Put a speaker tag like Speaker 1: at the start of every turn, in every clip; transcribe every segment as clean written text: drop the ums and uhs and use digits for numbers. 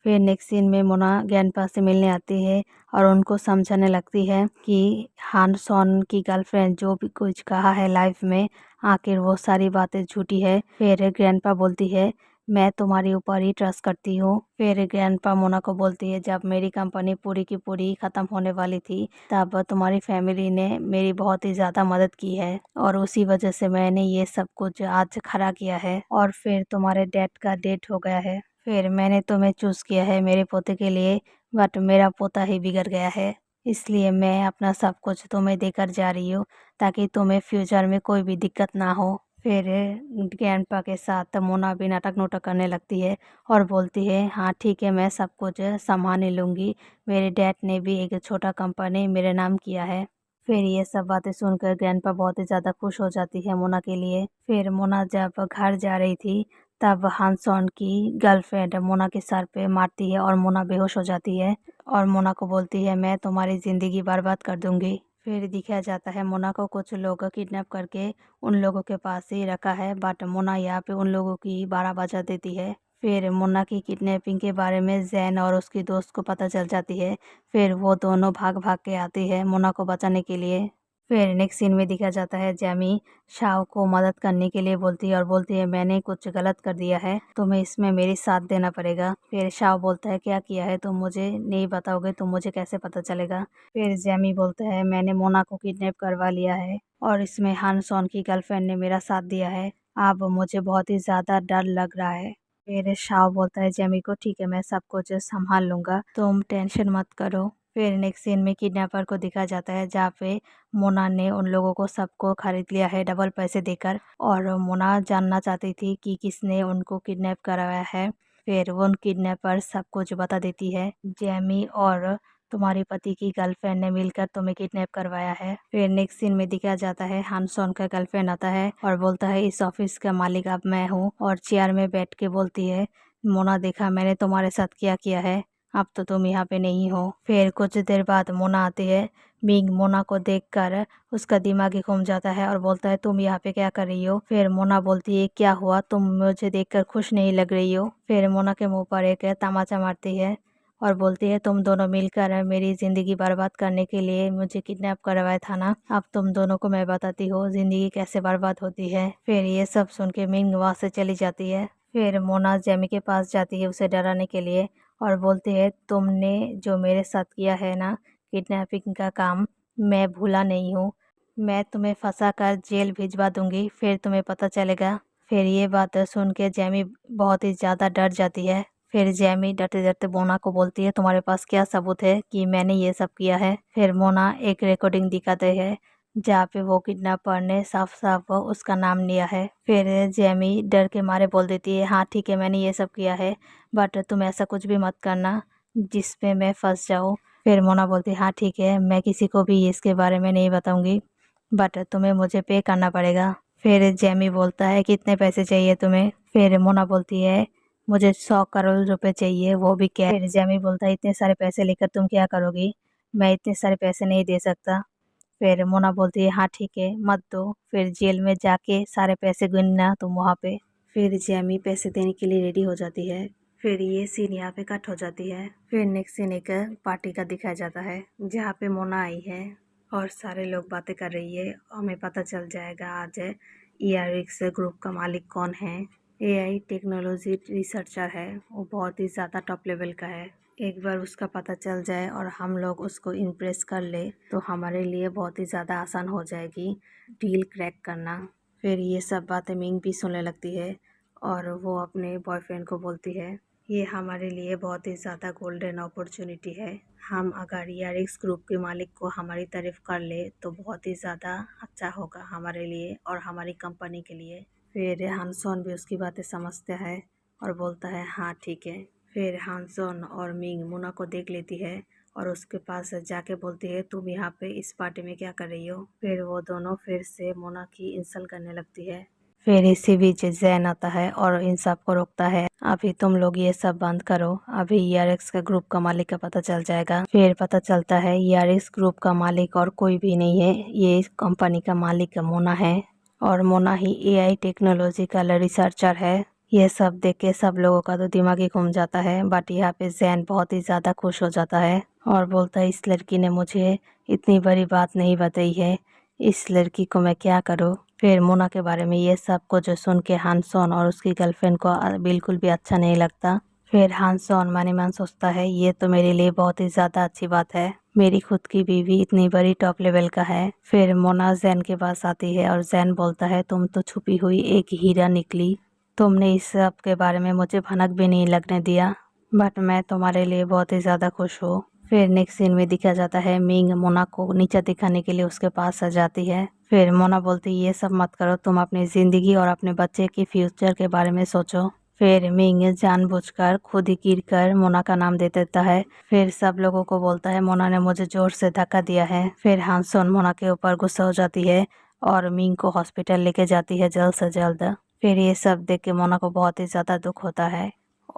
Speaker 1: फिर next scene में Mona grandpa से मिलने आती है और उनको समझाने लगती है कि हान सॉन की गर्लफ्रेंड जो भी कुछ कहा है लाइफ में, आखिर वो सारी बातें झूठी है। फिर ग्रैंडपा बोलती है मैं तुम्हारे ऊपर ही ट्रस्ट करती हूँ। फिर ग्रैंडपा मोना को बोलती है जब मेरी कंपनी पूरी की पूरी ख़त्म होने वाली थी तब तुम्हारी फैमिली ने मेरी बहुत ही ज़्यादा मदद की है और उसी वजह से मैंने ये सब कुछ आज खड़ा किया है। और फिर तुम्हारे डैड का डेथ हो गया है। फिर मैंने तुम्हें चूज़ किया है मेरे पोते के लिए, बट मेरा पोता ही बिगड़ गया है, इसलिए मैं अपना सब कुछ तुम्हें देकर जा रही हूँ ताकि तुम्हें फ्यूचर में कोई भी दिक्कत ना हो। फिर ग्रैंडपा के साथ मोना भी नाटक नोटक करने लगती है और बोलती है हाँ ठीक है मैं सब कुछ संभाल लूँगी, मेरे डैड ने भी एक छोटा कंपनी मेरे नाम किया है। फिर ये सब बातें सुनकर ग्रैंडपा बहुत ही ज़्यादा खुश हो जाती है मोना के लिए। फिर मोना जब घर जा रही थी तब हानसॉन की गर्लफ्रेंड मोना के सर पे मारती है और मोना बेहोश हो जाती है और मोना को बोलती है मैं तुम्हारी ज़िंदगी बर्बाद कर दूंगी। फिर दिखाया जाता है मोना को कुछ लोग किडनैप करके उन लोगों के पास ही रखा है, बट मोना यहाँ पे उन लोगों की 12 बजा देती है। फिर मोना की किडनैपिंग के बारे में जैन और उसकी दोस्त को पता चल जाती है। फिर वो दोनों भाग भाग के आती है मोना को बचाने के लिए। फिर नेक्स्ट सीन में दिखाया जाता है जैमी शाओ को मदद करने के लिए बोलती है और बोलती है मैंने कुछ गलत कर दिया है, तुम्हें इसमें मेरी साथ देना पड़ेगा। फिर शाओ बोलता है क्या किया है, तुम मुझे नहीं बताओगे तो मुझे कैसे पता चलेगा। फिर जैमी बोलता है मैंने मोना को किडनैप करवा लिया है और इसमें हान सॉन की गर्लफ्रेंड ने मेरा साथ दिया है, अब मुझे बहुत ही ज़्यादा डर लग रहा है। फिर शाओ बोलता है जैमी को ठीक है मैं सब कुछ संभाल लूँगा, तुम टेंशन मत करो। फिर नेक्स्ट सीन में किडनैपर को दिखाया जाता है जहाँ पे मोना ने उन लोगों को सबको खरीद लिया है डबल पैसे देकर, और मोना जानना चाहती थी कि किसने उनको किडनैप करवाया है। फिर वो उन किडनैपर सब कुछ बता देती है जैमी और तुम्हारी पति की गर्लफ्रेंड ने मिलकर तुम्हें किडनैप करवाया है। फिर नेक्स्ट सीन में दिखाया जाता है हानसॉन का गर्लफ्रेंड आता है और बोलता है इस ऑफिस का मालिक अब मैं हूँ, और चेयर में बैठ के बोलती है मोना देखा मैंने तुम्हारे साथ क्या किया है, अब तो तुम यहाँ पे नहीं हो। फिर कुछ देर बाद मोना आती है। मिंग मोना को देखकर उसका दिमाग ही घूम जाता है और बोलता है तुम यहाँ पे क्या कर रही हो। फिर मोना बोलती है क्या हुआ, तुम मुझे देखकर खुश नहीं लग रही हो। फिर मोना के मुंह पर एक तमाचा मारती है और बोलती है तुम दोनों मिलकर मेरी ज़िंदगी बर्बाद करने के लिए मुझे किडनैप करवाया था ना, अब तुम दोनों को मैं बताती हूँ ज़िंदगी कैसे बर्बाद होती है। फिर ये सब सुन के मिंग वहाँ से चली जाती है। फिर मोना जैमी के पास जाती है उसे डराने के लिए और बोलती है तुमने जो मेरे साथ किया है ना किडनैपिंग का काम, मैं भूला नहीं हूँ, मैं तुम्हें फंसा कर जेल भिजवा दूंगी, फिर तुम्हें पता चलेगा। फिर ये बात सुन के जैमी बहुत ही ज़्यादा डर जाती है। फिर जैमी डरते डरते मोना को बोलती है तुम्हारे पास क्या सबूत है कि मैंने ये सब किया है। फिर मोना एक रिकॉर्डिंग दिखाते हैं जहाँ पे वो किडनैपर ने साफ साफ उसका नाम लिया है। फिर जैमी डर के मारे बोल देती है हाँ ठीक है मैंने ये सब किया है, बट तुम ऐसा कुछ भी मत करना जिसपे मैं फंस जाऊँ। फिर मोना बोलती है हाँ ठीक है मैं किसी को भी इसके बारे में नहीं बताऊंगी, बट तुम्हें मुझे पे करना पड़ेगा। फिर जैमी बोलता है कितने पैसे चाहिए तुम्हें। फिर मोना बोलती है मुझे 100 करोड़ रुपए चाहिए, वो भी क्या। फिर जैमी बोलता है इतने सारे पैसे लेकर तुम क्या करोगी, मैं इतने सारे पैसे नहीं दे सकता। फिर मोना बोलती है हाँ ठीक है मत दो, फिर जेल में जाके सारे पैसे गिनना तुम वहाँ पे। फिर जैमी पैसे देने के लिए रेडी हो जाती है। फिर ये सीन यहाँ पे कट हो जाती है। फिर नेक्स्ट सीन एक पार्टी का दिखाया जाता है जहाँ पे मोना आई है और सारे लोग बातें कर रही है। हमें पता चल जाएगा आज ERX ग्रुप का मालिक कौन है। AI टेक्नोलॉजी रिसर्चर है, वो बहुत ही ज़्यादा टॉप लेवल का है। एक बार उसका पता चल जाए और हम लोग उसको इम्प्रेस कर ले तो हमारे लिए बहुत ही ज़्यादा आसान हो जाएगी डील क्रैक करना। फिर ये सब बातें मिंग भी सुनने लगती है और वो अपने बॉयफ्रेंड को बोलती है ये हमारे लिए बहुत ही ज़्यादा गोल्डन अपॉर्चुनिटी है, हम अगर ERX ग्रुप के मालिक को हमारी तारीफ़ कर ले तो बहुत ही ज़्यादा अच्छा होगा हमारे लिए और हमारी कंपनी के लिए। फिर हानसॉन भी उसकी बातें समझता है और बोलता है हाँ ठीक है। फिर हानसॉन और मिंग मोना को देख लेती है और उसके पास जाके बोलती है तुम यहाँ पे इस पार्टी में क्या कर रही हो। फिर वो दोनों फिर से मोना की इंसल्ट करने लगती है। फिर इसी बीच जैन आता है और इन सब को रोकता है अभी तुम लोग ये सब बंद करो, अभी ERX का ग्रुप का मालिक का पता चल जाएगा। फिर पता चलता है ERX ग्रुप का मालिक और कोई भी नहीं है, ये कंपनी का मालिक मोना है और मोना ही AI टेक्नोलॉजी का रिसर्चर है। ये सब देख के सब लोगों का तो दिमाग ही घूम जाता है। बट यहाँ पे जैन बहुत ही ज़्यादा खुश हो जाता है और बोलता है इस लड़की ने मुझे इतनी बड़ी बात नहीं बताई है, इस लड़की को मैं क्या करूँ। फिर मोना के बारे में ये सब कुछ सुन के हानसोन और उसकी गर्लफ्रेंड को बिल्कुल भी अच्छा नहीं लगता। फिर हानसोन माने मन सोचता है ये तो मेरे लिए बहुत ही ज़्यादा अच्छी बात है, मेरी खुद की बीवी इतनी बड़ी टॉप लेवल का है। फिर मोना जैन के पास आती है और जैन बोलता है तुम तो छुपी हुई एक हीरा निकली, तुमने इस सब के बारे में मुझे भनक भी नहीं लगने दिया, बट मैं तुम्हारे लिए बहुत ही ज़्यादा खुश हूँ। फिर नेक्स्ट सीन में दिखा जाता है मिंग मोना को नीचे दिखाने के लिए उसके पास आ जाती है। फिर मोना बोलती है ये सब मत करो, तुम अपनी ज़िंदगी और अपने बच्चे के फ्यूचर के बारे में सोचो। फिर मिंग जानबूझकर खुद ही गिर कर मोना का नाम दे देता है। फिर सब लोगों को बोलता है मोना ने मुझे जोर से धक्का दिया है। फिर हानसोन मोना के ऊपर गुस्सा हो जाती है और मिंग को हॉस्पिटल लेके जाती है जल्द से जल्द। फिर ये सब देख के मोना को बहुत ही ज़्यादा दुख होता है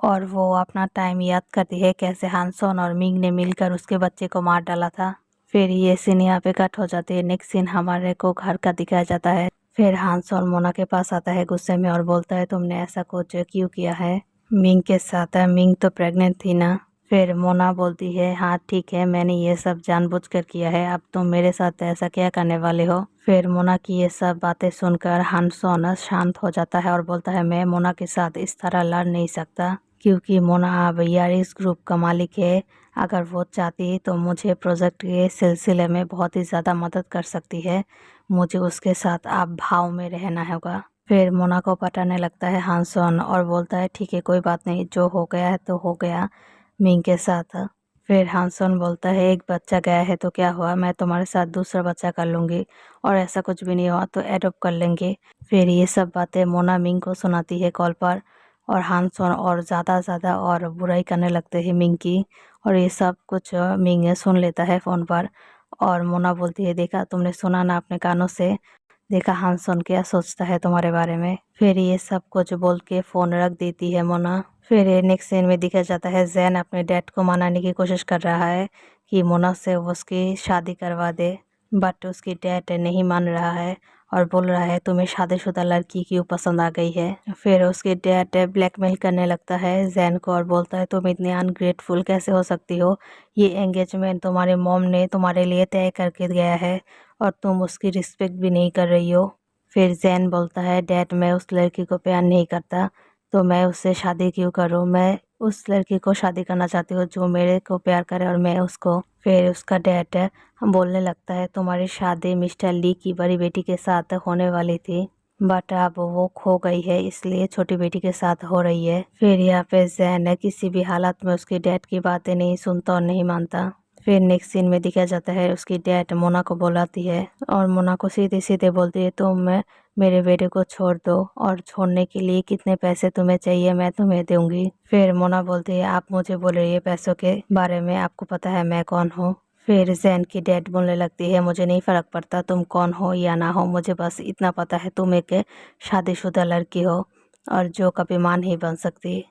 Speaker 1: और वो अपना टाइम याद करती है कैसे हानसोन और मिंग ने मिलकर उसके बच्चे को मार डाला था। फिर ये सीन यहाँ पे कट हो जाती है। नेक्स्ट सीन हमारे को घर का दिखाया जाता है। फिर हानसोन मोना के पास आता है गुस्से में और बोलता है तुमने ऐसा कुछ क्यों किया है मिंग के साथ, मिंग तो प्रेग्नेंट थी ना। फिर मोना बोलती है हाँ ठीक है, मैंने ये सब जानबूझकर किया है, अब तुम मेरे साथ ऐसा क्या करने वाले हो। फिर मोना की ये सब बातें सुनकर हानसोन शांत हो जाता है और बोलता है मैं मोना के साथ इस तरह लड़ नहीं सकता, क्योंकि मोना अब यारिस ग्रुप का मालिक है। अगर वो चाहती तो मुझे प्रोजेक्ट के सिलसिले में बहुत ही ज़्यादा मदद कर सकती है, मुझे उसके साथ अब भाव में रहना होगा। फिर मोना को पटाने लगता है हानसोन और बोलता है ठीक है कोई बात नहीं, जो हो गया है तो हो गया मिंग के साथ। फिर हानसोन बोलता है एक बच्चा गया है तो क्या हुआ, मैं तुम्हारे साथ दूसरा बच्चा कर लूँगी और ऐसा कुछ भी नहीं हुआ तो एडॉप्ट कर लेंगे। फिर ये सब बातें मोना मिंग को सुनाती है कॉल पर और हानसोन और ज़्यादा और बुराई करने लगते हैं मिंग की, और ये सब कुछ मिंग सुन लेता है फ़ोन पर। और मोना बोलती है देखा तुमने सुना ना अपने कानों से, देखा हानसोन क्या सोचता है तुम्हारे बारे में। फिर ये सब कुछ बोल के फ़ोन रख देती है मोना। फिर नेक्स्ट सीन में दिखा जाता है जैन अपने डैड को मनाने की कोशिश कर रहा है कि मोना से वो उसकी शादी करवा दे, बट उसकी डैड नहीं मान रहा है और बोल रहा है तुम्हें शादीशुदा लड़की क्यों पसंद आ गई है। फिर उसके डैड ब्लैकमेल करने लगता है जैन को और बोलता है तुम इतनी अनग्रेटफुल कैसे हो सकती हो, ये एंगेजमेंट तुम्हारे मॉम ने तुम्हारे लिए तय करके गया है और तुम उसकी रिस्पेक्ट भी नहीं कर रही हो। फिर जैन बोलता है डैड मैं उस लड़की को प्यार नहीं करता तो मैं उससे शादी क्यों करूं, मैं उस लड़की को शादी करना चाहती हूँ जो मेरे को प्यार करे और मैं उसको। फिर उसका डैड बोलने लगता है तुम्हारी शादी मिस्टर ली की बड़ी बेटी के साथ होने वाली थी, बट अब वो खो गई है इसलिए छोटी बेटी के साथ हो रही है। फिर यहाँ पे जैन किसी भी हालत में उसकी डैड की बातें नहीं सुनता और नहीं मानता। फिर नेक्स्ट सीन में दिखाया जाता है उसकी डैड मोना को बुलाती है और मोना को सीधे सीधे बोलती है तुम मेरे बेटे को छोड़ दो और छोड़ने के लिए कितने पैसे तुम्हें चाहिए मैं तुम्हें दूंगी। फिर मोना बोलती है आप मुझे बोल रही है पैसों के बारे में, आपको पता है मैं कौन हूँ। फिर जैन की डैड बोलने लगती है मुझे नहीं फ़र्क पड़ता तुम कौन हो या ना हो, मुझे बस इतना पता है तुम एक शादीशुदा लड़की हो और जो कभी मां नहीं बन सकती।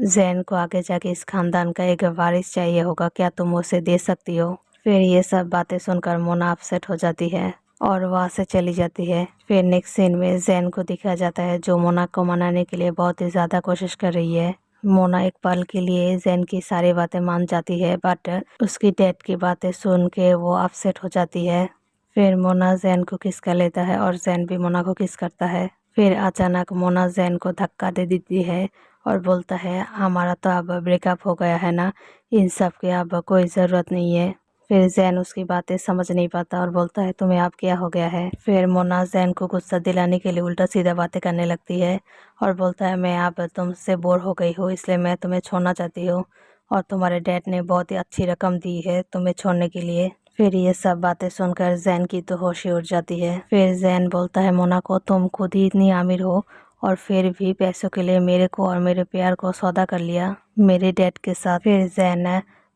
Speaker 1: जैन को आगे जाके इस खानदान का एक वारिस चाहिए होगा, क्या तुम उसे दे सकती हो। फिर ये सब बातें सुनकर मोना अपसेट हो जाती है और वहाँ से चली जाती है। फिर नेक्स्ट सीन में जैन को दिखाया जाता है जो मोना को मनाने के लिए बहुत ही ज़्यादा कोशिश कर रही है। मोना एक पल के लिए जैन की सारी बातें मान जाती है बट उसकी डैड की बातें सुन के वो अपसेट हो जाती है। फिर मोना जैन को किस कर लेता है और जैन भी मोना को किस करता है। फिर अचानक मोना जैन को धक्का दे देती है और बोलता है हमारा तो अब ब्रेकअप हो गया है ना, इन सब की अब कोई ज़रूरत नहीं है। फिर जैन उसकी बातें समझ नहीं पाता और बोलता है तुम्हें अब क्या हो गया है। फिर मोना जैन को गुस्सा दिलाने के लिए उल्टा सीधा बातें करने लगती है और बोलता है मैं अब तुमसे बोर हो गई हूँ इसलिए मैं तुम्हें छोड़ना चाहती हूँ और तुम्हारे डैड ने बहुत ही अच्छी रकम दी है तुम्हें छोड़ने के लिए। फिर ये सब बातें सुनकर जैन की तो होश ही उड़ जाती है। फिर जैन बोलता है मोना को तुम खुद ही इतनी अमीर हो और फिर भी पैसों के लिए मेरे को और मेरे प्यार को सौदा कर लिया मेरे डैड के साथ। फिर जैन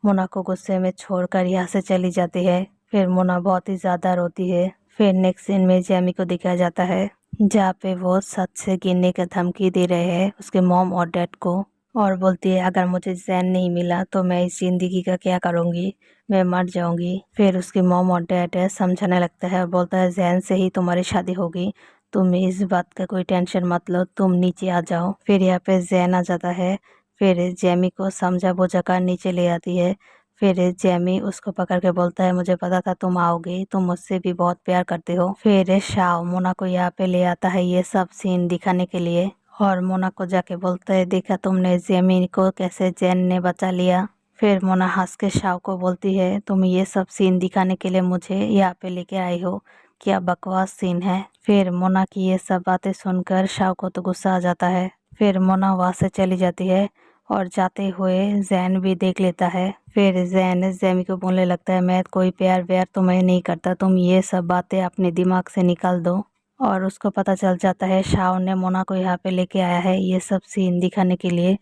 Speaker 1: मोना को गुस्से में छोड़कर यहाँ से चली जाती है। फिर मोना बहुत ही ज़्यादा रोती है। फिर नेक्स्ट सीन में जैमी को दिखाया जाता है जहाँ पे वो सच से गिरने का धमकी दे रहे हैं उसके मॉम और डैड को और बोलती है अगर मुझे जैन नहीं मिला तो मैं इस ज़िंदगी का क्या करूँगी, मैं मर जाऊंगी। फिर उसकी मॉम और डैड समझाने लगता है और बोलता है जैन से ही तुम्हारी शादी होगी तुम इस बात का कोई टेंशन मत लो, तुम नीचे आ जाओ। फिर यहाँ पे जैन आ जाता है। फिर जेमी को समझा बुझा कर नीचे ले आती है। फिर जेमी उसको पकड़ के बोलता है, मुझे पता था तुम आओगे, तुम मुझसे भी बहुत प्यार करते हो। फिर शाओ मोना को यहाँ पे ले आता है ये सब सीन दिखाने के लिए, और मोना को जाके बोलता है, देखा तुमने जेमी को कैसे जैन ने बचा लिया। फिर मोना हंस के शाओ को बोलती है, तुम ये सब सीन दिखाने के लिए मुझे यहाँ पे लेके आई हो, क्या बकवास सीन है। फिर मोना की ये सब बातें सुनकर शाओ को तो गुस्सा आ जाता है। फिर मोना वहाँ से चली जाती है, और जाते हुए जैन भी देख लेता है। फिर जैन जेमी को बोलने लगता है, मैं कोई प्यार व्यार तुम्हें नहीं करता, तुम ये सब बातें अपने दिमाग से निकाल दो। और उसको पता चल जाता है शाओ ने मोना को यहाँ पे लेके आया है ये सब सीन दिखाने के लिए।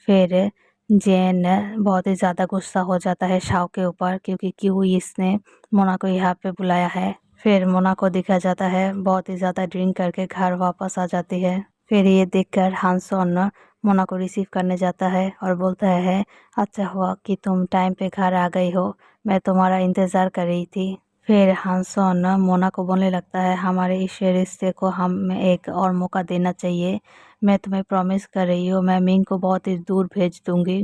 Speaker 1: फिर जैन बहुत ही ज़्यादा गुस्सा हो जाता है शाओ के ऊपर, क्योंकि क्यों इसने मोना को यहाँ पे बुलाया है। फिर मोना को दिखा जाता है बहुत ही ज़्यादा ड्रिंक करके घर वापस आ जाती है। फिर ये देखकर हानसोन मोना को रिसीव करने जाता है और बोलता है, अच्छा हुआ कि तुम टाइम पे घर आ गई हो, मैं तुम्हारा इंतज़ार कर रही थी। फिर हानसोन मोना को बोलने लगता है, हमारे इस रिश्ते को हमें एक और मौका देना चाहिए। मैं तुम्हें प्रॉमिस कर रही हूँ, मैं मिंग को बहुत ही दूर भेज दूंगी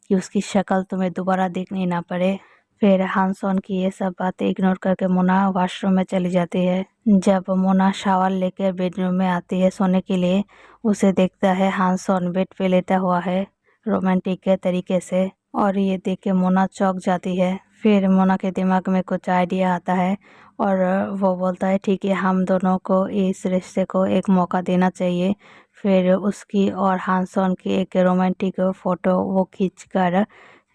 Speaker 1: कि उसकी शक्ल तुम्हें दोबारा देखनी ना पड़े। फिर हानसोन की ये सब बातें इग्नोर करके मोना वॉशरूम में चली जाती है। जब मोना शावर लेकर बेडरूम में आती है सोने के लिए, उसे देखता है हानसोन बेड पे लेटा हुआ है रोमांटिक के तरीके से, और ये देख के मोना चौंक जाती है। फिर मोना के दिमाग में कुछ आइडिया आता है, और वो बोलता है, ठीक है, हम दोनों को इस रिश्ते को एक मौका देना चाहिए। फिर उसकी और हानसोन की एक रोमांटिक फ़ोटो वो खींचकर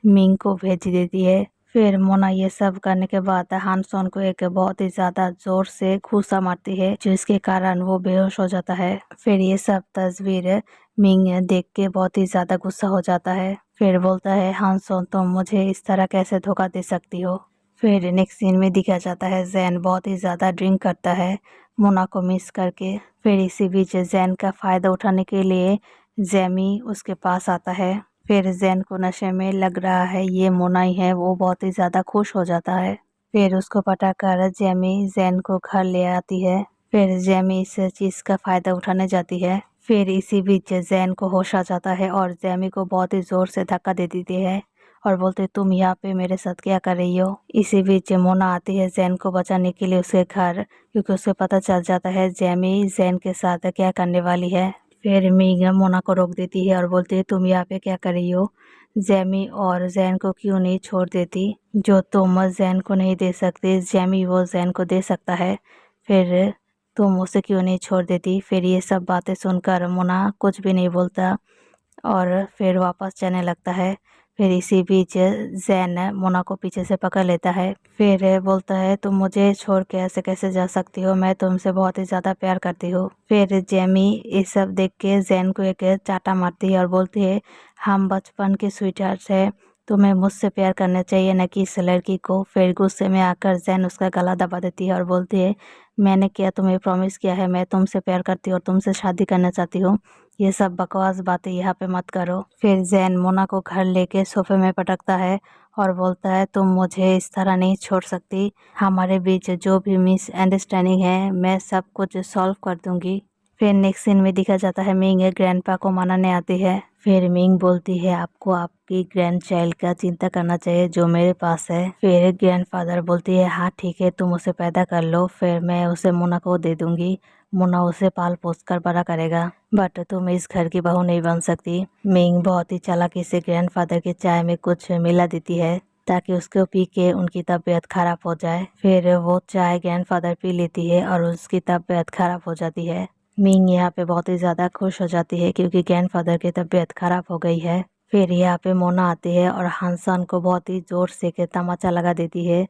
Speaker 1: मिंग को भेज देती है। फिर मोना ये सब करने के बाद हानसोन को एक बहुत ही ज़्यादा ज़ोर से घूंसा मारती है, जिसके कारण वो बेहोश हो जाता है। फिर ये सब तस्वीर मिंग देख के बहुत ही ज़्यादा गुस्सा हो जाता है। फिर बोलता है, हानसोन तुम मुझे इस तरह कैसे धोखा दे सकती हो। फिर नेक्स्ट सीन में दिखाया जाता है जैन बहुत ही ज़्यादा ड्रिंक करता है मोना को मिस करके। फिर इसी बीच जैन का फ़ायदा उठाने के लिए जेमी उसके पास आता है। फिर जैन को नशे में लग रहा है ये मोना ही है, वो बहुत ही ज़्यादा खुश हो जाता है। फिर उसको पटाकर जेमी जैन को घर ले आती है। फिर जेमी इस चीज़ का फ़ायदा उठाने जाती है। फिर इसी बीच जैन को होश आ जाता है और जेमी को बहुत ही ज़ोर से धक्का दे देती है और बोलते, तुम यहाँ पे मेरे साथ क्या कर रही हो। इसी बीच मोना आती है जैन को बचाने के लिए उसके घर, क्योंकि उसे पता चल जाता है जेमी जैन के साथ क्या करने वाली है। फिर मिंग मोना को रोक देती है और बोलती है, तुम यहाँ पे क्या कर रही हो, जेमी और जैन को क्यों नहीं छोड़ देती, जो तुम जैन को नहीं दे सकती जेमी वो जैन को दे सकता है, फिर तुम उसे क्यों नहीं छोड़ देती। फिर ये सब बातें सुनकर मोना कुछ भी नहीं बोलता और फिर वापस जाने लगता है। फिर इसी बीच जैन मोना को पीछे से पकड़ लेता है। फिर बोलता है, तुम मुझे छोड़ के ऐसे कैसे जा सकती हो, मैं तुमसे बहुत ही ज़्यादा प्यार करती हूँ। फिर जेमी ये सब देख के जैन को एक चाटा मारती है और बोलती है, हम बचपन के स्वीटहार्ट्स है, तुम्हें मुझसे प्यार करना चाहिए न कि इस लड़की को। फिर गुस्से में आकर जैन उसका गला दबा देती है और बोलती है, मैंने क्या तुम्हें प्रॉमिस किया है, मैं तुमसे प्यार करती हूँ और तुमसे शादी करना चाहती हूँ, ये सब बकवास बातें यहाँ पे मत करो। फिर जैन मोना को घर लेके सोफे में पटकता है और बोलता है, तुम मुझे इस तरह नहीं छोड़ सकती, हमारे बीच जो भी मिसअंडरस्टैंडिंग है मैं सब कुछ सॉल्व कर दूंगी। फिर नेक्स्ट सीन में दिखा जाता है मिंग ग्रैंडपा को मनाने आती है। फिर मिंग बोलती है, आपको आपकी ग्रैंड चाइल्ड का चिंता करना चाहिए जो मेरे पास है। फिर ग्रैंडफादर बोलती है, हाँ ठीक है, तुम उसे पैदा कर लो, फिर मैं उसे मोना को दे दूंगी, मोना उसे पाल पोस कर बड़ा करेगा, बट तुम इस घर की बहू नहीं बन सकती। मिंग बहुत ही चालाकी से ग्रैंडफादर की चाय में कुछ मिला देती है ताकि उसको पी के उनकी तबीयत खराब हो जाए। फिर वो चाय ग्रैंडफादर पी लेती है और उसकी तबीयत खराब हो जाती है। मिंग यहाँ पे बहुत ही ज़्यादा खुश हो जाती है क्योंकि ग्रैंडफादर की तबीयत खराब हो गई है। फिर यहाँ पे मोना आती है और हानसान को बहुत ही ज़ोर से के तमाचा लगा देती है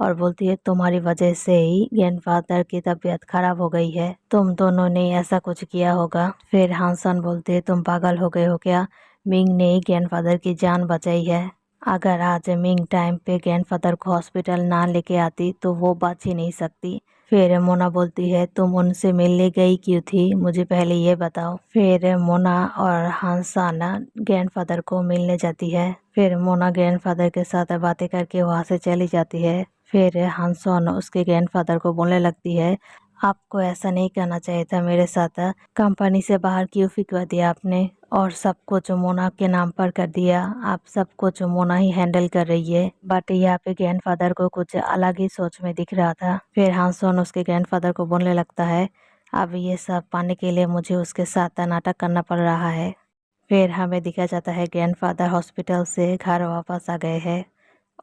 Speaker 1: और बोलती है, तुम्हारी वजह से ही ग्रैंडफादर की तबीयत खराब हो गई है, तुम दोनों ने ऐसा कुछ किया होगा। फिर हानसान बोलते हैं, तुम पागल हो गए हो क्या, मिंग ने ही ग्रैंडफादर की जान बचाई है, अगर आज मिंग टाइम पे ग्रैंडफादर को हॉस्पिटल ना लेके आती तो वो बच ही नहीं सकती। फिर मोना बोलती है, तुम उनसे मिलने गई क्यों थी, मुझे पहले ये बताओ। फिर मोना और हानसाना ग्रैंडफादर को मिलने जाती है। फिर मोना ग्रैंडफादर के साथ बातें करके वहाँ से चली जाती है। फिर हानसोन उसके ग्रैंडफादर को बोलने लगती है, आपको ऐसा नहीं करना चाहिए था मेरे साथ। कंपनी से बाहर क्यों फिकवा दिया आपने और सब कुछ मोना के नाम पर कर दिया। आप सब कुछ मोना ही हैंडल कर रही है। बट यहाँ पे ग्रैंडफादर को कुछ अलग ही सोच में दिख रहा था। फिर हांसोन उसके ग्रैंडफादर को बोलने लगता है, अब ये सब पाने के लिए मुझे उसके साथ नाटक करना पड़ रहा है। फिर हमें दिखा जाता है ग्रैंडफादर हॉस्पिटल से घर वापस आ गए हैं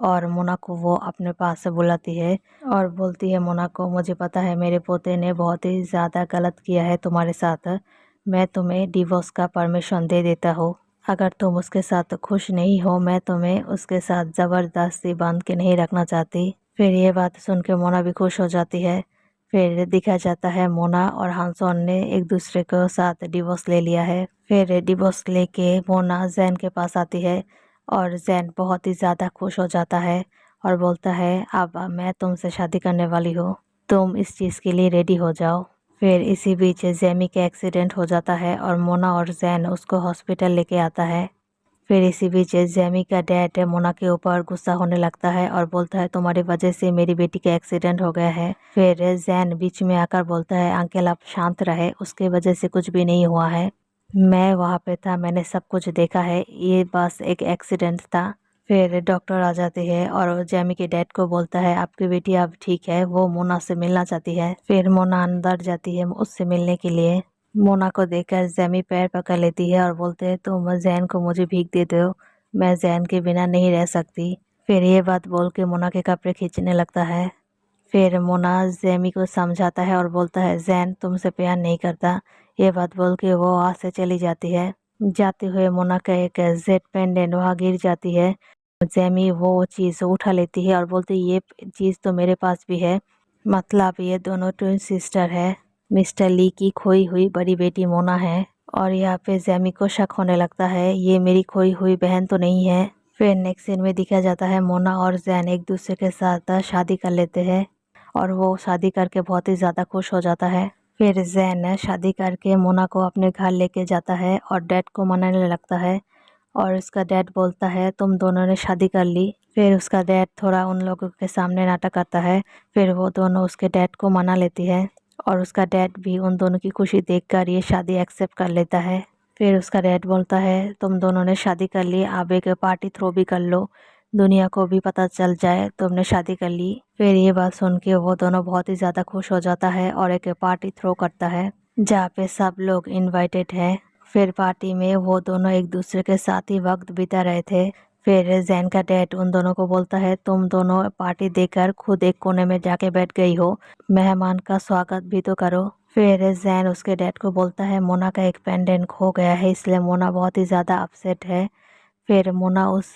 Speaker 1: और मोना को वो अपने पास से बुलाती है और बोलती है, मोना को मुझे पता है मेरे पोते ने बहुत ही ज़्यादा गलत किया है तुम्हारे साथ। मैं तुम्हें डिवोर्स का परमिशन दे देता हूँ। अगर तुम उसके साथ खुश नहीं हो, मैं तुम्हें उसके साथ ज़बरदस्ती बांध के नहीं रखना चाहती। फिर ये बात सुन के मोना भी खुश हो जाती है। फिर दिखा जाता है मोना और हांसोन ने एक दूसरे को साथ डिवोर्स ले लिया है। फिर डिवोर्स लेके मोना जैन के पास आती है और जैन बहुत ही ज़्यादा खुश हो जाता है और बोलता है, अब मैं तुमसे शादी करने वाली हूँ, तुम इस चीज़ के लिए रेडी हो जाओ। फिर इसी बीच जैमी का एक्सीडेंट हो जाता है और मोना और जैन उसको हॉस्पिटल लेके आता है। फिर इसी बीच जैमी का डैड मोना के ऊपर गुस्सा होने लगता है और बोलता है, तुम्हारी वजह से मेरी बेटी का एक्सीडेंट हो गया है। फिर जैन बीच में आकर बोलता है, अंकल आप शांत रहे, उसके वजह से कुछ भी नहीं हुआ है। मैं वहाँ पे था, मैंने सब कुछ देखा है, ये बस एक एक्सीडेंट था। फिर डॉक्टर आ जाते हैं और जैमी के डैड को बोलता है, आपकी बेटी अब ठीक है, वो मोना से मिलना चाहती है। फिर मोना अंदर जाती है उससे मिलने के लिए। मोना को देखकर जैमी पैर पकड़ लेती है और बोलते हैं, तुम जैन को मुझे भीख दे दो, मैं जैन के बिना नहीं रह सकती। फिर ये बात बोल के मोना के कपड़े खींचने लगता है। फिर मोना जैमी को समझाता है और बोलता है, जैन तुमसे प्यार नहीं करता। ये बात बोल के वो वहाँ से चली जाती है। जाते हुए मोना का एक जेट पेंडेंट वहाँ गिर जाती है। जैमी वो चीज़ उठा लेती है और बोलती है, ये चीज़ तो मेरे पास भी है, मतलब ये दोनों ट्विन सिस्टर है। मिस्टर ली की खोई हुई बड़ी बेटी मोना है। और यहाँ पे जैमी को शक होने लगता है, ये मेरी खोई हुई बहन तो नहीं है। फिर नेक्स्ट सीन में दिखा जाता है मोना और जैन एक दूसरे के साथ शादी कर लेते हैं और वो शादी करके बहुत ही ज़्यादा खुश हो जाता है। फिर जैन शादी करके मोना को अपने घर लेके जाता है और डैड को मनाने लगता है और उसका डैड बोलता है, तुम दोनों ने शादी कर ली। फिर उसका डैड थोड़ा उन लोगों के सामने नाटक करता है। फिर वो दोनों उसके डैड को मना लेती है और उसका डैड भी उन दोनों की खुशी देखकर ये शादी एक्सेप्ट कर लेता है। फिर उसका डैड बोलता है, तुम दोनों ने शादी कर ली, आप एक पार्टी थ्रो भी कर लो, दुनिया को भी पता चल जाए तुमने शादी कर ली। फिर ये बात सुन के वो दोनों बहुत ही ज़्यादा खुश हो जाता है और एक पार्टी थ्रो करता है जहाँ पे सब लोग इनवाइटेड है। फिर पार्टी में वो दोनों एक दूसरे के साथ ही वक्त बिता रहे थे। फिर जैन का डैड उन दोनों को बोलता है, तुम दोनों पार्टी देकर खुद एक कोने में जाके बैठ गई हो, मेहमान का स्वागत भी तो करो। फिर जैन उसके डैड को बोलता है, मोना का एक पेंडेंट खो गया है, इसलिए मोना बहुत ही ज़्यादा अपसेट है। फिर मोना उस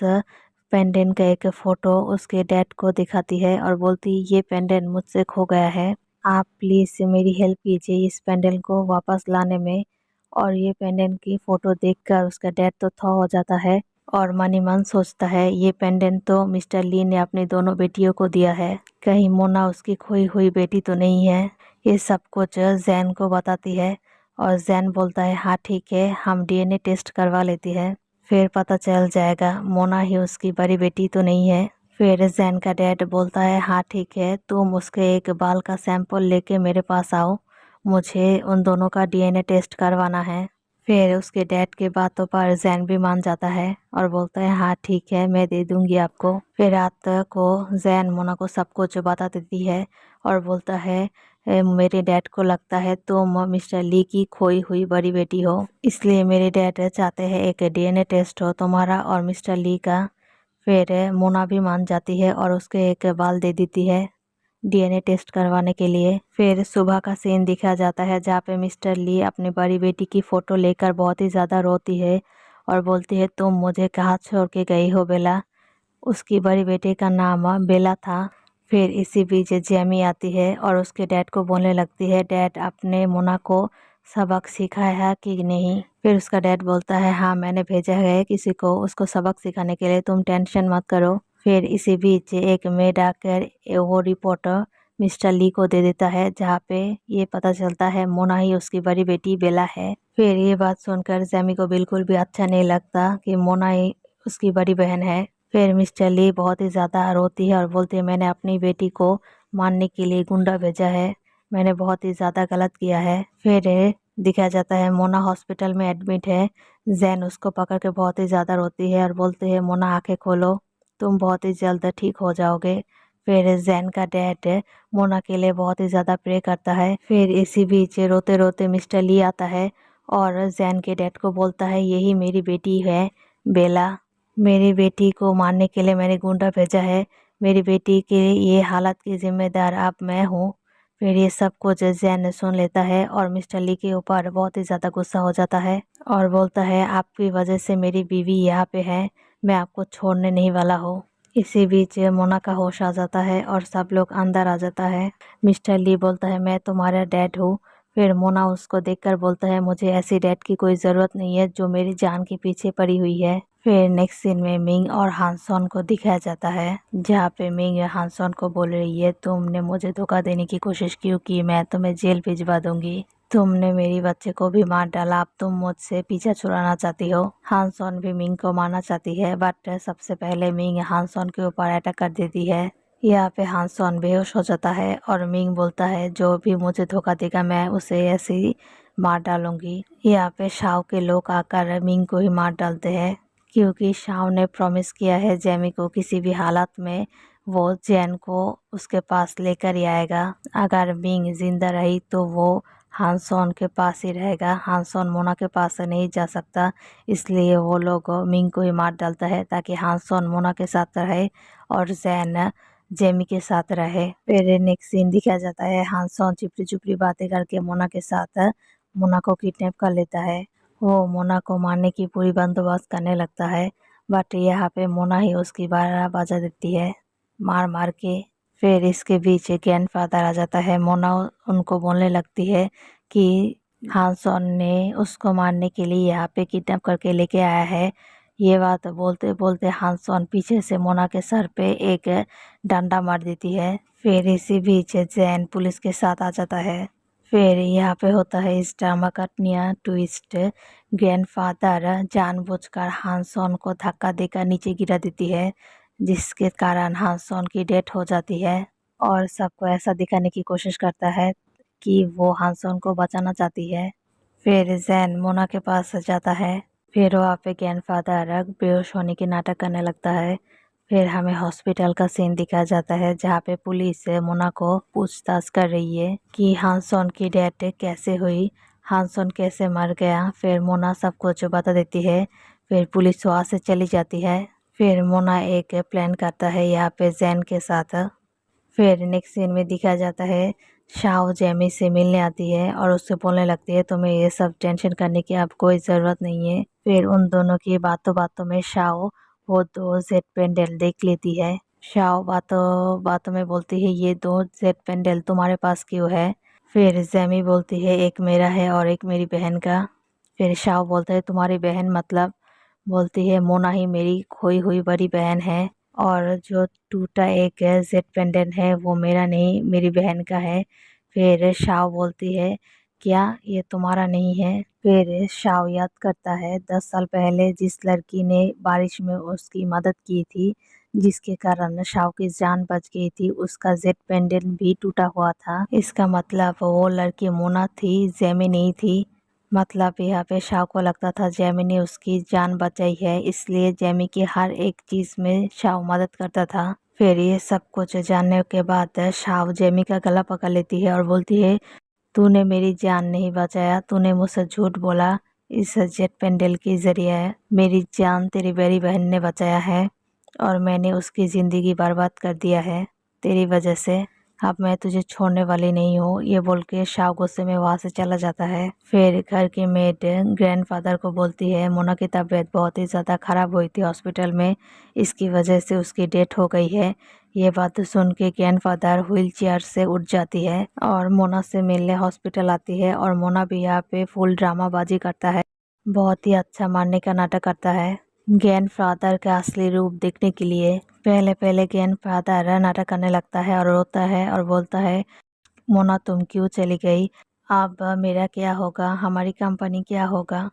Speaker 1: पेंडेंट का एक फ़ोटो उसके डैड को दिखाती है और बोलती, ये पेंडेंट मुझसे खो गया है, आप प्लीज़ मेरी हेल्प कीजिए इस पेंडेंट को वापस लाने में। और ये पेंडेंट की फ़ोटो देखकर उसका डैड तो थौ हो जाता है और मन ही मन सोचता है, ये पेंडेंट तो मिस्टर ली ने अपनी दोनों बेटियों को दिया है, कहीं मोना उसकी खोई हुई बेटी तो नहीं है। ये सब कुछ जैन को बताती है और जैन बोलता है, हाँ ठीक है, हम डीएनए टेस्ट करवा लेती है, फिर पता चल जाएगा मोना ही उसकी बड़ी बेटी तो नहीं है। फिर जैन का डैड बोलता है, हाँ ठीक है, तुम उसके एक बाल का सैंपल लेके मेरे पास आओ, मुझे उन दोनों का डीएनए टेस्ट करवाना है। फिर उसके डैड के बातों पर जैन भी मान जाता है और बोलता है, हाँ ठीक है, मैं दे दूंगी आपको। फिर रात को जैन मोना को सब कुछ बता देती है और बोलता है, मेरे डैड को लगता है तुम मिस्टर ली की खोई हुई बड़ी बेटी हो, इसलिए मेरे डैड चाहते हैं एक डीएनए टेस्ट हो तुम्हारा और मिस्टर ली का। फिर मोना भी मान जाती है और उसके एक बाल दे देती है डीएनए टेस्ट करवाने के लिए। फिर सुबह का सीन दिखा जाता है जहाँ पे मिस्टर ली अपनी बड़ी बेटी की फ़ोटो लेकर बहुत ही ज़्यादा रोती है और बोलती है, तुम मुझे कहाँ छोड़ के गई हो बेला। उसकी बड़ी बेटी का नाम बेला था। फिर इसी बीच जैमी आती है और उसके डैड को बोलने लगती है, डैड आपने मोना को सबक सिखाया है कि नहीं। फिर उसका डैड बोलता है, हाँ मैंने भेजा है किसी को उसको सबक सिखाने के लिए, तुम टेंशन मत करो। फिर इसी बीच एक मेड आकर वो रिपोर्ट मिस्टर ली को दे देता है जहाँ पे ये पता चलता है मोना ही उसकी बड़ी बेटी बेला है। फिर ये बात सुनकर जैमी को बिल्कुल भी अच्छा नहीं लगता कि मोना ही उसकी बड़ी बहन है। फिर मिस्टर ली बहुत ही ज़्यादा रोती है और बोलती है, मैंने अपनी बेटी को मारने के लिए गुंडा भेजा है, मैंने बहुत ही ज़्यादा गलत किया है। फिर दिखाया जाता है मोना हॉस्पिटल में एडमिट है। जैन उसको पकड़ के बहुत ही ज़्यादा रोती है और बोलती है मोना आंखें खोलो, तुम बहुत ही जल्द ठीक हो जाओगे। फिर जैन का डैड मोना के लिए बहुत ही ज़्यादा प्रे करता है। फिर इसी बीच रोते रोते मिस्टर ली आता है और जैन के डैड को बोलता है यही मेरी बेटी है बेला, मेरी बेटी को मारने के लिए मैंने गुंडा भेजा है, मेरी बेटी के ये हालत की जिम्मेदार अब मैं हूँ। फिर ये सब कुछ जैन सुन लेता है और मिस्टर ली के ऊपर बहुत ही ज़्यादा गुस्सा हो जाता है और बोलता है आपकी वजह से मेरी बीवी यहाँ पे है, मैं आपको छोड़ने नहीं वाला हूँ। इसी बीच मोना का होश आ जाता है और सब लोग अंदर आ जाता है। मिस्टर ली बोलता है मैं तुम्हारा डैड हूँ। फिर मोना उसको देखकर बोलता है मुझे ऐसी डैड की कोई ज़रूरत नहीं है जो मेरी जान के पीछे पड़ी हुई है। फिर नेक्स्ट सीन में मिंग और हानसोन को दिखाया जाता है, जहाँ पे मिंग हानसोन को बोल रही है तुमने मुझे धोखा देने की कोशिश की कि मैं तुम्हें जेल भिजवा दूंगी, तुमने मेरी बच्चे को भी मार डाला, अब तुम मुझसे पीछा छुड़ाना चाहती हो। हानसोन भी मिंग को मारना चाहती है बट सबसे पहले मिंग हानसोन के ऊपर अटैक कर देती है। यहाँ पे हानसोन बेहोश हो जाता है और मिंग बोलता है जो भी मुझे धोखा देगा मैं उसे ऐसे ही मार डालूंगी। यहाँ पे शाओ के लोग आकर मिंग को ही मार डालते हैं क्योंकि शाओ ने प्रॉमिस किया है जैमी को किसी भी हालत में वो जैन को उसके पास लेकर ही आएगा। अगर मिंग जिंदा रही तो वो हानसोन के पास ही रहेगा, हानसोन मोना के पास से नहीं जा सकता, इसलिए वो लोग मिंग को ही मार डालता है ताकि हानसोन मोना के साथ रहे और जैन जेमी के साथ रहे। फिर नेक्स्ट सीन दिखाया जाता है हानसोन चिपड़ी चुपड़ी बातें करके मोना के साथ मोना को किडनैप कर लेता है। वो मोना को मारने की पूरी बंदोबस्त करने लगता है बट यहाँ पे मोना ही उसकी बारह बजा देती है मार मार के। फिर इसके बीच ग्रैंडफादर आ जाता है। मोना उनको बोलने लगती है कि हानसोन ने उसको मारने के लिए यहाँ पे किडनैप करके लेके आया है। ये बात बोलते बोलते हानसोन पीछे से मोना के सर पे एक डंडा मार देती है। फिर इसी बीच जैन पुलिस के साथ आ जाता है। फिर यहाँ पे होता है इस ड्रामा का नया ट्विस्ट, ग्रैंडफादर जानबूझकर हानसोन को धक्का देकर नीचे गिरा देती है जिसके कारण हानसोन की डेथ हो जाती है और सबको ऐसा दिखाने की कोशिश करता है कि वो हानसोन को बचाना चाहती है। फिर जैन मोना के पास जाता है। फिर वहाँ पे ग्रैंडफादर बेहोश होने की नाटक करने लगता है। फिर हमें हॉस्पिटल का सीन दिखाया जाता है जहाँ पे पुलिस मोना को पूछताछ कर रही है कि हानसोन की डेथ कैसे हुई, हानसोन कैसे मर गया। फिर मोना सब कुछ बता देती है। फिर पुलिस वहाँ से चली जाती है। फिर मोना एक प्लान करता है यहाँ पे जैन के साथ। फिर नेक्स्ट सीन में दिखाया जाता है शाओ जेमी से मिलने आती है और उससे बोलने लगती है तुम्हें ये सब टेंशन करने की अब कोई ज़रूरत नहीं है। फिर उन दोनों की बातों बातों में शाओ वो दो जेट पेंडल देख लेती है। शाओ बातों बातों में बोलती है ये दो जेट पेंडल तुम्हारे पास क्यों है। फिर जेमी बोलती है एक मेरा है और एक मेरी बहन का। फिर शाओ बोलता है तुम्हारी बहन मतलब, बोलती है मोना ही मेरी खोई हुई बड़ी बहन है और जो टूटा एक जेट पेंडेंट है वो मेरा नहीं मेरी बहन का है। फिर शाओ बोलती है क्या ये तुम्हारा नहीं है। फिर शाओ याद करता है 10 साल पहले जिस लड़की ने बारिश में उसकी मदद की थी जिसके कारण शाओ की जान बच गई थी, उसका जेट पेंडेंट भी टूटा हुआ था। इसका मतलब वो लड़की मोना थी, जेमी नहीं थी। मतलब यहाँ पे शाओ को लगता था जेमी ने उसकी जान बचाई है, इसलिए जेमी की हर एक चीज में शाओ मदद करता था। फिर ये सब कुछ जानने के बाद शाओ जेमी का गला पकड़ लेती है और बोलती है तूने मेरी जान नहीं बचाया, तूने मुझसे झूठ बोला, इस जेट पेंडल के जरिए मेरी जान तेरी बड़ी बहन ने बचाया है और मैंने उसकी ज़िंदगी बर्बाद कर दिया है तेरी वजह से, अब मैं तुझे छोड़ने वाली नहीं हूँ। ये बोल के शाओ गुस्से में वहाँ से चला जाता है। फिर घर की मेड ग्रैंडफादर को बोलती है मोना की तबीयत बहुत ही ज़्यादा ख़राब हुई थी हॉस्पिटल में, इसकी वजह से उसकी डेथ हो गई है। ये बात सुन के ग्रैंडफादर व्हील चेयर से उठ जाती है और मोना से मिलने हॉस्पिटल आती है और मोना भी यहाँ पे फुल ड्रामाबाजी करता है, बहुत ही अच्छा मारने का नाटक करता है ग्रैंडफादर का असली रूप देखने के लिए। पहले पहले ग्रैंडफादर नाटक करने लगता है और रोता है और बोलता है मोना तुम क्यों चली गई, अब मेरा क्या होगा, हमारी कंपनी क्या होगा,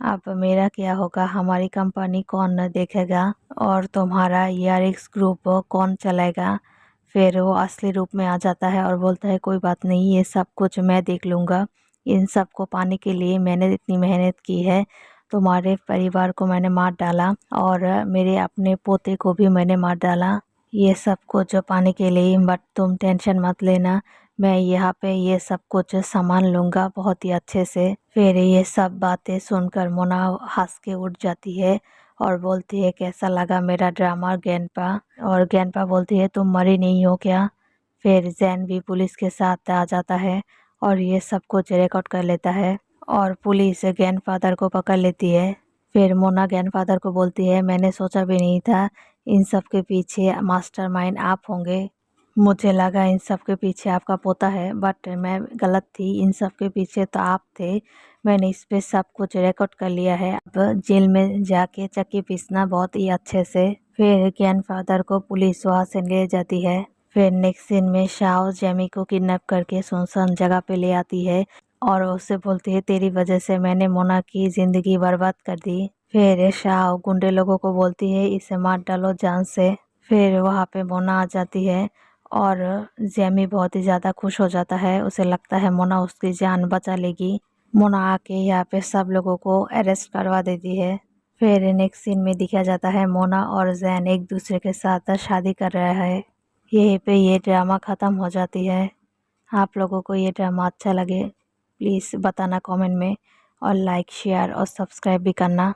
Speaker 1: अब मेरा क्या होगा, हमारी कंपनी कौन देखेगा और तुम्हारा ईआरएक्स ग्रुप कौन चलाएगा। फिर वो असली रूप में आ जाता है और बोलता है कोई बात नहीं, ये सब कुछ मैं देख लूँगा। इन सब को पाने के लिए मैंने इतनी मेहनत की है। तुम्हारे परिवार को मैंने मार डाला और मेरे अपने पोते को भी मैंने मार डाला, ये सब कुछ पाने के लिए। बट तुम टेंशन मत लेना, मैं यहाँ पे ये सब कुछ सामान लूँगा बहुत ही अच्छे से। फिर ये सब बातें सुनकर मोना हंस के उठ जाती है और बोलती है कैसा लगा मेरा ड्रामा गेनपा। और गेनपा बोलती है तुम मरी नहीं हो क्या। फिर जैन भी पुलिस के साथ आ जाता है और ये सब कुछ रिकॉर्ड कर लेता है और पुलिस ग्रैंडफादर को पकड़ लेती है। फिर मोना ग्रैंडफादर को बोलती है मैंने सोचा भी नहीं था इन सब के पीछे मास्टरमाइंड आप होंगे। मुझे लगा इन सब के पीछे आपका पोता है, बट मैं गलत थी, इन सब के पीछे तो आप थे। मैंने इस पे सब कुछ रिकॉर्ड कर लिया है, अब जेल में जाके चक्की पीसना बहुत ही अच्छे से। फिर ग्रैंडफादर को पुलिस वहाँ से ले जाती है। फिर नेक्स्ट सीन में शाओ जेमी को किडनैप करके सुनसान जगह पे ले आती है और उससे बोलती है तेरी वजह से मैंने मोना की ज़िंदगी बर्बाद कर दी। फिर शाओ गुंडे लोगों को बोलती है इसे मार डालो जान से। फिर वहाँ पे मोना आ जाती है और जेमी बहुत ही ज़्यादा खुश हो जाता है, उसे लगता है मोना उसकी जान बचा लेगी। मोना आके यहाँ पे सब लोगों को अरेस्ट करवा देती है। फिर नेक्स्ट सीन में दिखाया जाता है मोना और जैन एक दूसरे के साथ शादी कर रहा है। यहीं पे ये ड्रामा ख़त्म हो जाती है। आप लोगों को ये ड्रामा अच्छा लगे प्लीज़ बताना कमेंट में, और लाइक शेयर और सब्सक्राइब भी करना।